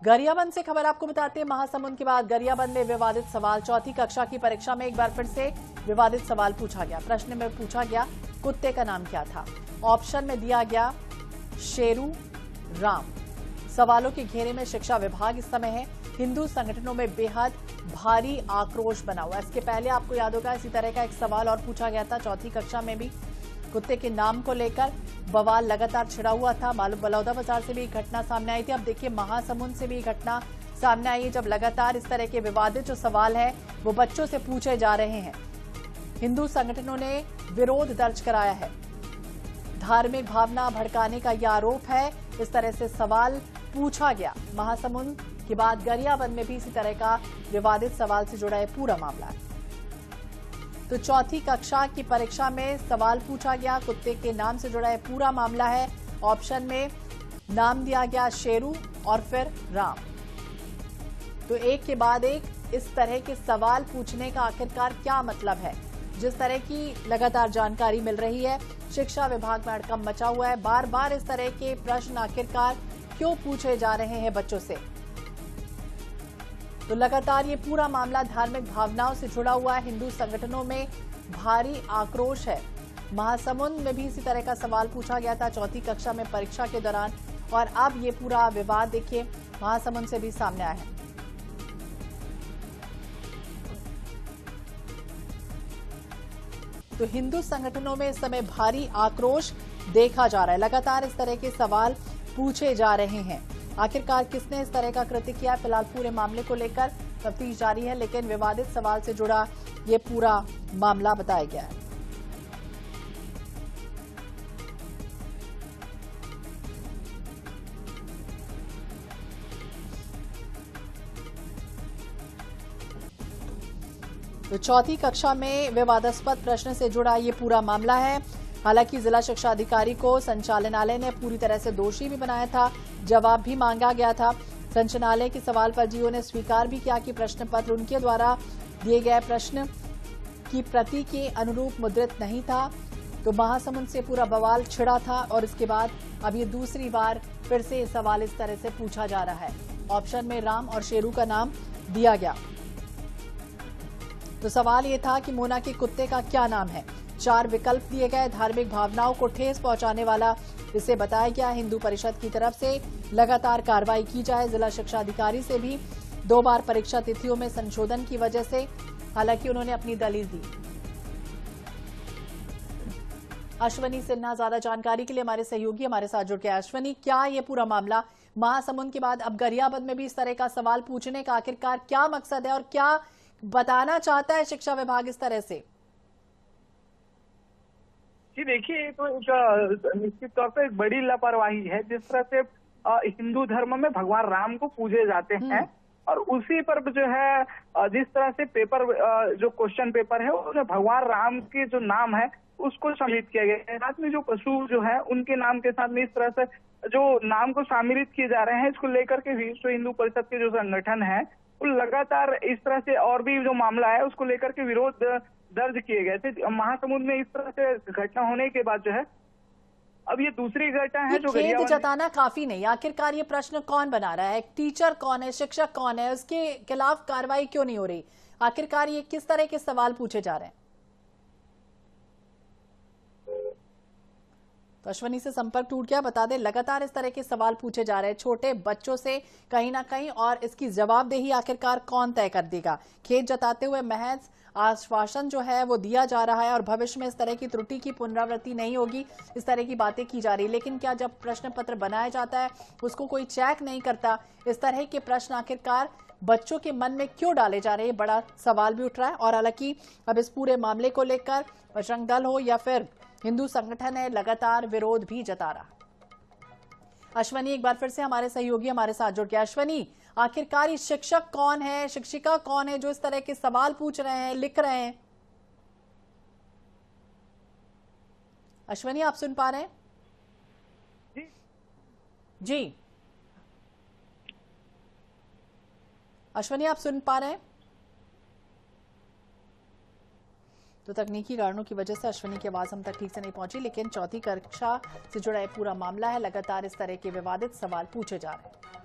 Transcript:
गरियाबंद से खबर आपको बताते हैं। महासमुंद के बाद गरियाबंद में विवादित सवाल। चौथी कक्षा की परीक्षा में एक बार फिर से विवादित सवाल पूछा गया। प्रश्न में पूछा गया कुत्ते का नाम क्या था। ऑप्शन में दिया गया शेरू, राम। सवालों के घेरे में शिक्षा विभाग इस समय है। हिंदू संगठनों में बेहद भारी आक्रोश बना हुआ। इसके पहले आपको याद होगा इसी तरह का एक सवाल और पूछा गया था चौथी कक्षा में भी। कुत्ते के नाम को लेकर बवाल लगातार छिड़ा हुआ था। मालूम बलौदाबाजार से भी एक घटना सामने आई थी। अब देखिए महासमुंद से भी एक घटना सामने आई है जब लगातार इस तरह के विवादित जो सवाल है वो बच्चों से पूछे जा रहे हैं। हिंदू संगठनों ने विरोध दर्ज कराया है। धार्मिक भावना भड़काने का यह आरोप है। इस तरह से सवाल पूछा गया। महासमुंद के बाद गरियाबंद में भी इसी तरह का विवादित सवाल से जुड़ा है पूरा मामला है। तो चौथी कक्षा की परीक्षा में सवाल पूछा गया, कुत्ते के नाम से जुड़ा है पूरा मामला है। ऑप्शन में नाम दिया गया शेरू और फिर राम। तो एक के बाद एक इस तरह के सवाल पूछने का आखिरकार क्या मतलब है। जिस तरह की लगातार जानकारी मिल रही है, शिक्षा विभाग में हड़कंप मचा हुआ है। बार बार इस तरह के प्रश्न आखिरकार क्यों पूछे जा रहे हैं बच्चों से। तो लगातार ये पूरा मामला धार्मिक भावनाओं से जुड़ा हुआ है। हिंदू संगठनों में भारी आक्रोश है। महासमुंद में भी इसी तरह का सवाल पूछा गया था चौथी कक्षा में परीक्षा के दौरान, और अब ये पूरा विवाद देखिए महासमुंद से भी सामने आया है। तो हिंदू संगठनों में इस समय भारी आक्रोश देखा जा रहा है। लगातार इस तरह के सवाल पूछे जा रहे हैं। आखिरकार किसने इस तरह का कृत्य किया, फिलहाल पूरे मामले को लेकर तफ्तीश जारी है, लेकिन विवादित सवाल से जुड़ा ये पूरा मामला बताया गया है। तो चौथी कक्षा में विवादास्पद प्रश्न से जुड़ा ये पूरा मामला है। हालांकि जिला शिक्षा अधिकारी को संचालनालय ने पूरी तरह से दोषी भी बनाया था। जवाब भी मांगा गया था। संचालनालय के सवाल पर जीओ ने स्वीकार भी किया कि प्रश्न पत्र उनके द्वारा दिए गए प्रश्न की प्रति के अनुरूप मुद्रित नहीं था। तो महासमुंद से पूरा बवाल छिड़ा था और इसके बाद अब ये दूसरी बार फिर से सवाल इस तरह से पूछा जा रहा है। ऑप्शन में राम और शेरू का नाम दिया गया। तो सवाल ये था कि मोना के कुत्ते का क्या नाम है। 4 विकल्प दिए गए। धार्मिक भावनाओं को ठेस पहुंचाने वाला इसे बताया गया। हिंदू परिषद की तरफ से लगातार कार्रवाई की जाए। जिला शिक्षा अधिकारी से भी 2 बार परीक्षा तिथियों में संशोधन की वजह से हालांकि उन्होंने अपनी दलील दी। अश्वनी सिन्हा ज्यादा जानकारी के लिए हमारे सहयोगी हमारे साथ जुड़ गए। अश्वनी, क्या ये पूरा मामला महासमुंद के बाद अब गरियाबंद में भी इस तरह का सवाल पूछने का आखिरकार क्या मकसद है और क्या बताना चाहता है शिक्षा विभाग इस तरह से? जी देखिए, तो एक निश्चित तौर पर एक बड़ी लापरवाही है। जिस तरह से हिंदू धर्म में भगवान राम को पूजे जाते हैं और उसी पर जो है जिस तरह से पेपर जो क्वेश्चन पेपर है उसमें भगवान राम के जो नाम है उसको सम्मिलित किया गया है। साथ में जो पशु जो है उनके नाम के साथ में इस तरह से जो नाम को सम्मिलित किए जा रहे हैं, इसको लेकर के विश्व हिंदू परिषद के जो संगठन है वो लगातार इस तरह से और भी जो मामला है उसको लेकर के विरोध दर्ज किए गए थे। महासमुंद में इस तरह से घटना होने के बाद जो है अब ये दूसरी घटना है जो खेद जताना काफी नहीं। आखिरकार ये प्रश्न कौन बना रहा है, टीचर कौन है, शिक्षक कौन है, उसके खिलाफ कार्रवाई क्यों नहीं हो रही? आखिरकार ये किस तरह के सवाल पूछे जा रहे हैं? तो अश्वनी से संपर्क टूट गया। बता दें लगातार इस तरह के सवाल पूछे जा रहे हैं छोटे बच्चों से कहीं ना कहीं, और इसकी जवाबदेही आखिरकार कौन तय कर देगा। खेद जताते हुए महज आश्वासन जो है वो दिया जा रहा है और भविष्य में इस तरह की त्रुटि की पुनरावृत्ति नहीं होगी, इस तरह की बातें की जा रही। लेकिन क्या जब प्रश्न पत्र बनाया जाता है उसको कोई चेक नहीं करता? इस तरह के प्रश्न आखिरकार बच्चों के मन में क्यों डाले जा रहे हैं, बड़ा सवाल भी उठ रहा है। और हालांकि अब इस पूरे मामले को लेकर बजरंग दल हो या फिर हिंदू संगठन है लगातार विरोध भी जता रहा। अश्वनी एक बार फिर से हमारे सहयोगी हमारे साथ जुड़ गया। अश्वनी, आखिरकार ये शिक्षक कौन है, शिक्षिका कौन है जो इस तरह के सवाल पूछ रहे हैं, लिख रहे हैं? अश्वनी, आप सुन पा रहे हैं? जी अश्वनी, आप सुन पा रहे हैं? तो तकनीकी कारणों की वजह से अश्वनी की आवाज हम तक ठीक से नहीं पहुंची, लेकिन चौथी कक्षा से जुड़ा पूरा मामला है। लगातार इस तरह के विवादित सवाल पूछे जा रहे हैं।